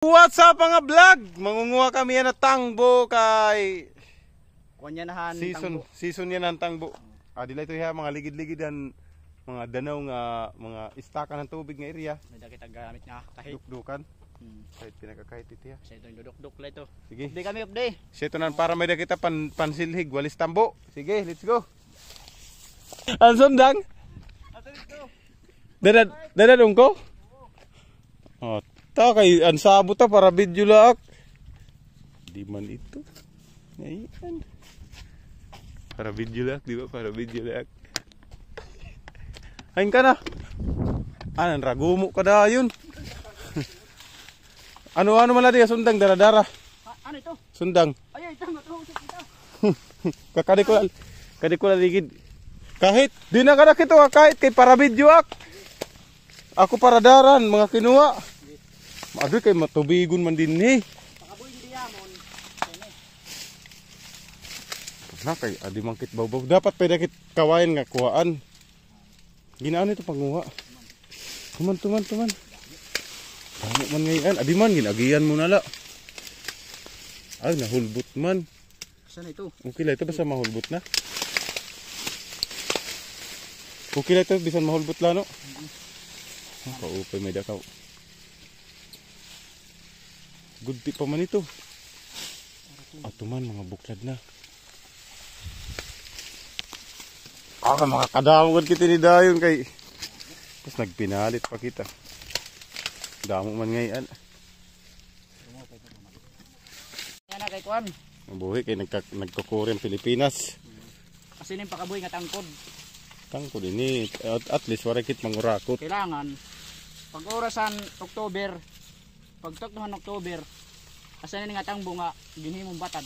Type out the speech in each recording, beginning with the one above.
What's up mga vlog? Mangunguha kami yan na tangbo kay Kunyanahan season yan ng tangbo. Dila ito ya mga ligid-ligidan, mga danaw nga mga istakan ng tubig nga area. may kita gamit nga kahit Dukdukan. Kahit pinakakahit ito ya. sa itong duduk-duk la ito. Sige. Upday kami upday. Sito nan para may kita pansilhig walis tambo. Sige, let's go. Ang sundang. Dadadong ko? Oh, ta kay an sabot ta para video laak. Di man ito. Ayan. Para video laak, di ba? Para video laak. Hain ka na. Anan ragumo ka da yun. Ano man dia sundang dara-dara. Ano ito? Sundang. Ay ito matuhusok ito. Kadi ko ligid. Kahit di na kada kito kahit kay para video ak. Ako para daran mga kinuha. Maadoy kay matubigon man din ni. Pakaboy hindi yamon. Na kay adi mangkit bawbaw. Dapat pwede kit kawayan nga kuhaan. Ginaan ito panguha. Tuman. Damo man ngayon. Adi man ginagiyan mo nala. Ay nahulbot man. Saan ito? Okay lang ito basta mahulbot na. Okay lang ito bisan mahulbot lano. Kaupay may dakaw. Gudti pa man ito. Ato man mga buklad na. Makakadamog kita ni dayon kay. Tapos nagpinalit pa kita. Damo man ngayon. Yan na kay Kwan. Mabuhi kay nagkukurin Pilipinas. Kasi ning pakaboy nga tangkod. Tangkod ini at least warakit mangurakot. Kailangan pag orasan October, pagtok naman October, asan ni nga tangbo nga ginhimong batad.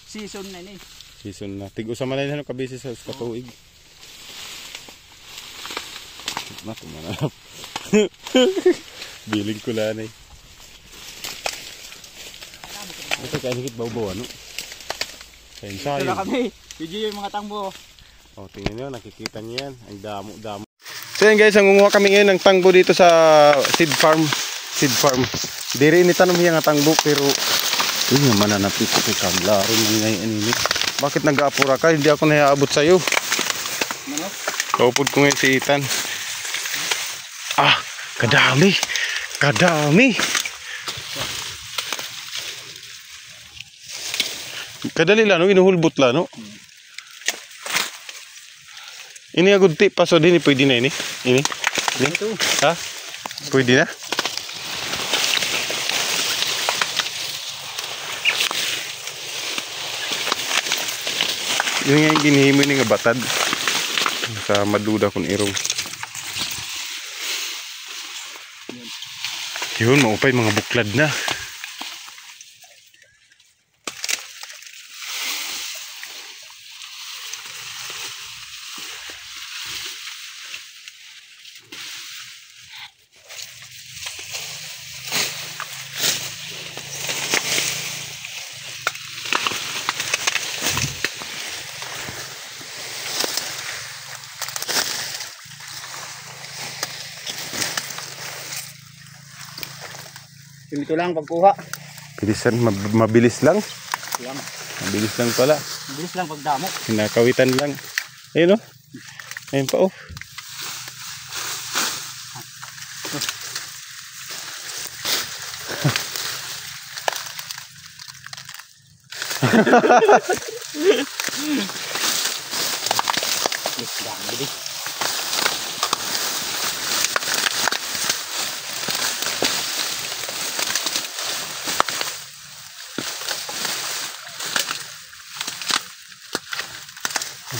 Season na ni. Season na. Tig-usa man na kabisi sa katuig. Na tumanap. Biling ko lang eh. Ito kaya higit bawbaw ano? Kaya Ito na kami. Video yung mga tangbo. Oh, tingnan nyo, nakikita nyo yan. Ang damo. So yan guys, ang unguha kami ngayon ng tangbo dito sa seed farm. Diri ini tanong hiya nga tangbo pero yun nga mananapit ko kay kaglaro man ngayon ini. Bakit nag-aapura ka? Hindi ako nahiabot sa'yo. Ano? Kaupod ko ngayon si Ethan. Kadami. Kadali lang, no? Inuhulbot lang, no? Ini agad tip paso din, pwede na ini. Ini. Ito. Ha? Pwede na? Yung nga yung ginihimo ni nga batad. Sa maduda kung irong. Yun, maupay mga buklad na. Ito lang pagkuha. Bilisan, mabilis lang. Yan. Mabilis lang pala. Bilis lang pagdamo. Hinakawitan lang. Ayun o. Ayun pa o. Dami.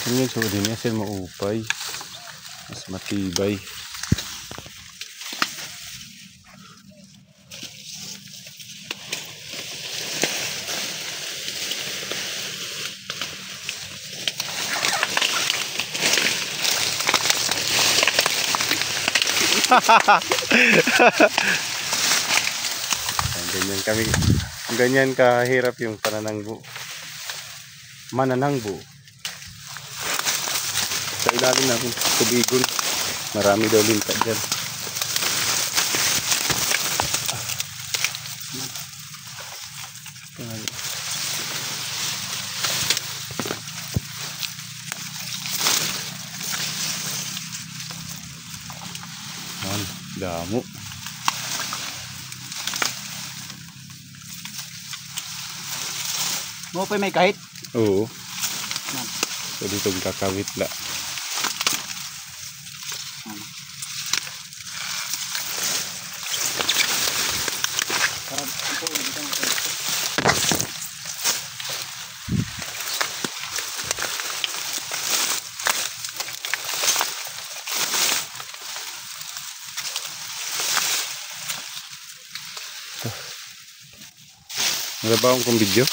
Ganyan so din niya sila maupay. Mas matibay. Ganyan kahirap yung pananangbo. Mananangbo. Sa ilalim natin tubigon. Marami daw linta dyan. Man, damo. Mo pa may kahit. Oo. Yan. So dito kakawit la. Para ito dito ng Nagbabaon kong video?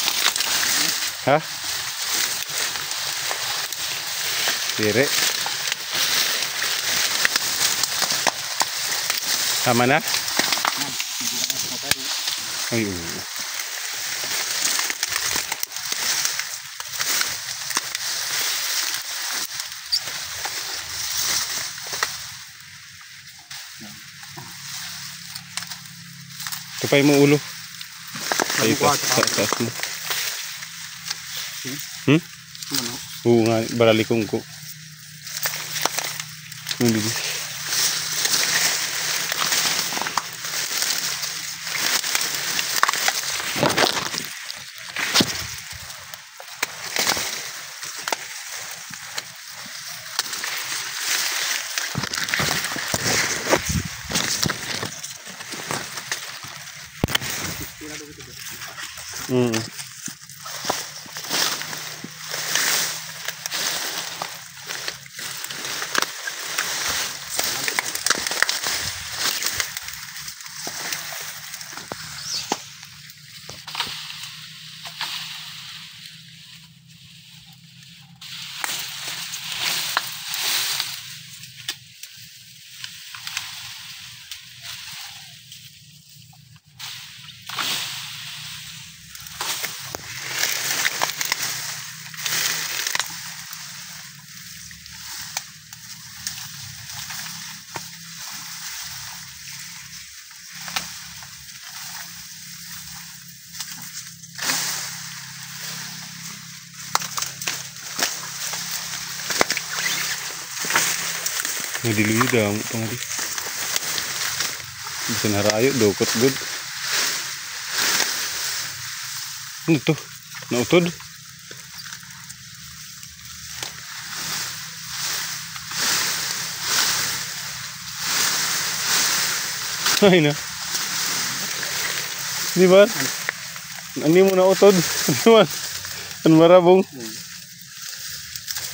Ha? Dire. Tama na? Ay, oo. Kapay mo ulo. Ay, taas mo. Oo nga, baralikong ko. Hindi. Nadiluyo daw mo pang di. Bisa narayo dokot good. Ano to? Nautod? Ay na. Di ba? Ano mo nautod? Ano man? Ano marabong?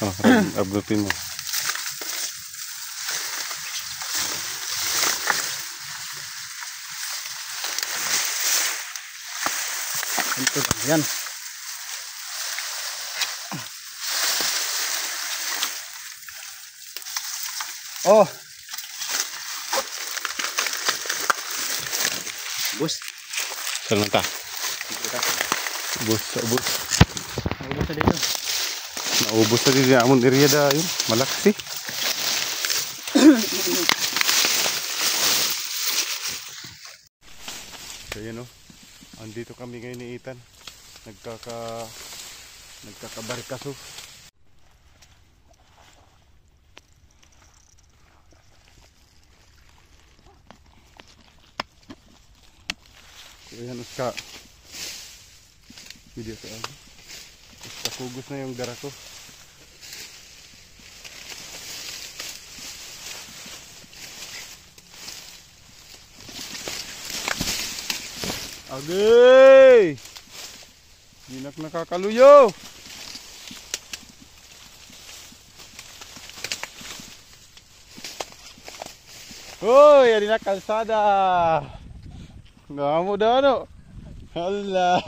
Oh, abdutin mo. ito lang yan. Oh. Bus. Saan ta? Bus, bus. Naubos na dito. Naubos na dito amon area da yun. Malaksi. So yan o. Andito kami ngayon ni Ethan. Nagkakabarikaso. So yan uska. Video ka ano. Uska kugos na yung dara ko. Agay! Dinak nakakaluyo! Hoy! Ari na kalsada! Ngamo daw no? Hala!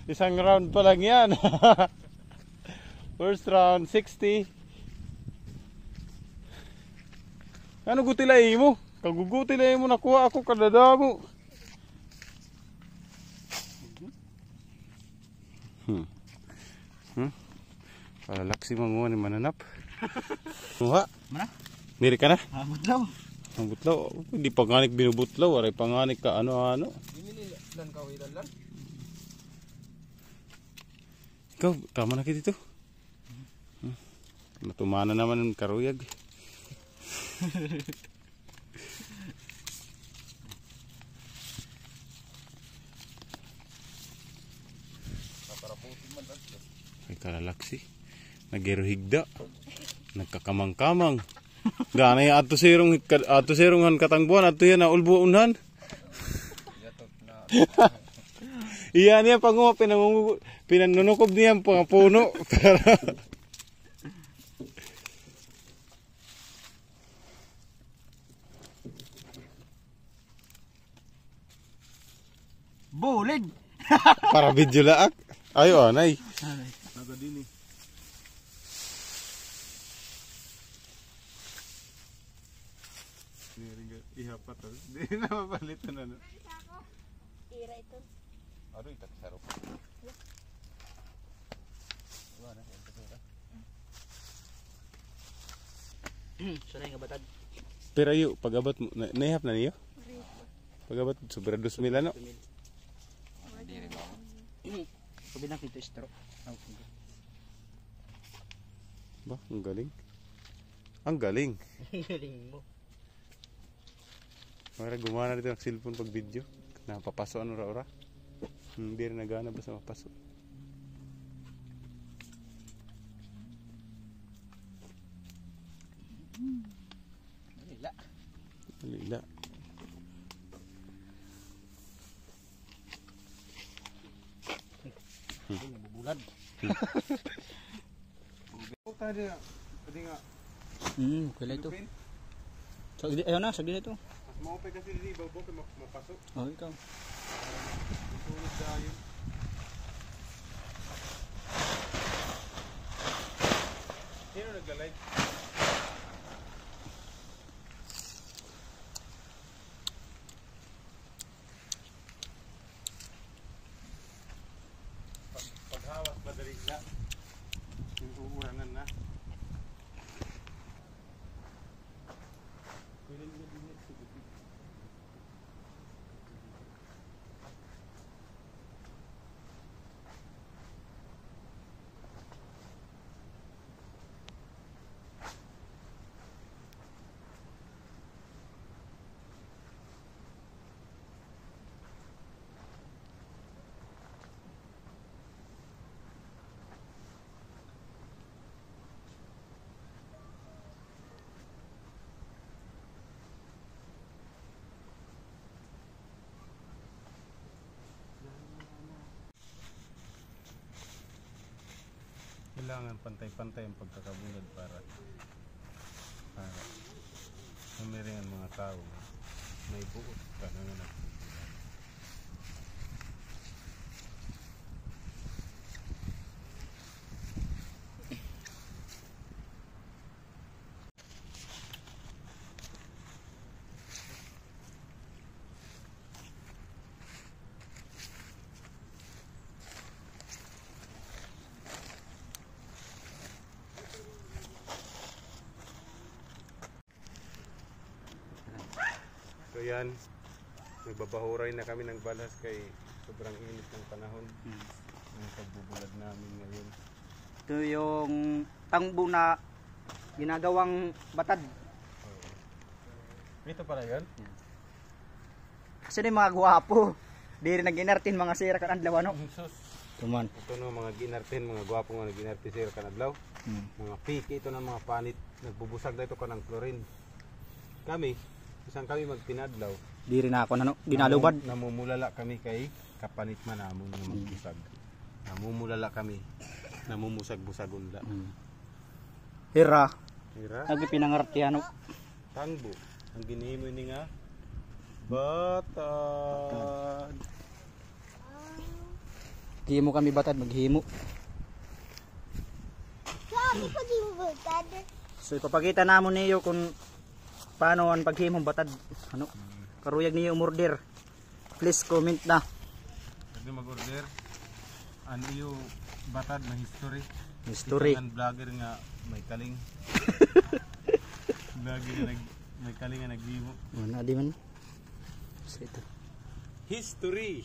Isang round pa lang yan! First round, 60. Ano gutilay mo? Kagugutilay mo nakuha ako kadada mo. Para laksi manguha ni mananap. Muha. Mana? Diri ka na? Abot daw. Ang butlaw, hindi panganik binubutlaw, aray panganik ka ano-ano. Lan ka lang. Ikaw, tama na kita dito. Matumana naman ng karuyag. Ay kalalaksi. Nagiruhigda. Nagkakamang-kamang. Ganay ato sirong han katangbuan ato yan na ulbo unhan. Iya niya pag pinanunukob niya ang mga puno. Bulig. Para video laak. Ayo anay. Nagadini. Ihapat to. Di na mapalitan ano. Tira ito. Ano itak sarap. Sanay nga batad. Pero ayo pag-abot mo naihap na niyo. Pag-abot sobra 2,000 ano. Sabi na kito istro. Ba, ang galing. Ang galing. Galing mo. Mara gumana dito ng cellphone pag video. Napapaso ano ra-ora. Hindi rin nagana basta mapaso. Alila. Alila. Nabubulad. Tadi pwede nga. Kailan ito. Ayaw na, sagdi na ito. Mau pa kasi dili bago kay mapasok. Oh, ikaw. Tulog dayo. Sino nagla-live? Paghawas madali na. Yung uuranan na. Kailangan pantay-pantay ang pagkakabulad para mamiring ang mga tao may buot ka na nagbubulan. So yan, nagbabahuray na kami ng balas kay sobrang init ng panahon. Ang pagbubulad namin ngayon. Ito yung tangbo na ginagawang batad. Ito pala yun? Kasi yung mga gwapo. Di rin nag-inartin mga sira kan adlaw ano. Tuman. Ito no mga ginartin, mga gwapo nga nag-inartin sir kanadlaw. Mga piki ito ng mga panit. Nagbubusag na ito ka ng chlorine. Kami, isang kami magpinadlaw. Di rin ako na no. Ginalubad. Namumulala kami kay kapanit man namon nga magbusag. Namumulala kami. Namumusag-busagon la. Hira. Hira. Agi pinangartihan no. Tangbo. Ang ginihimo ni nga batad. Himo kami batad maghimo. Sabi ko di mo butad. So ipapakita namon niyo kung paano ang paghimong batad. Ano? Karuyag niyo umorder. Please comment na. Pwede mag-order. Ano yung batad na history? History. Ito ang vlogger nga may kaling. Vlogger na May kalinga nagbimo. Wala di man. So ito. History.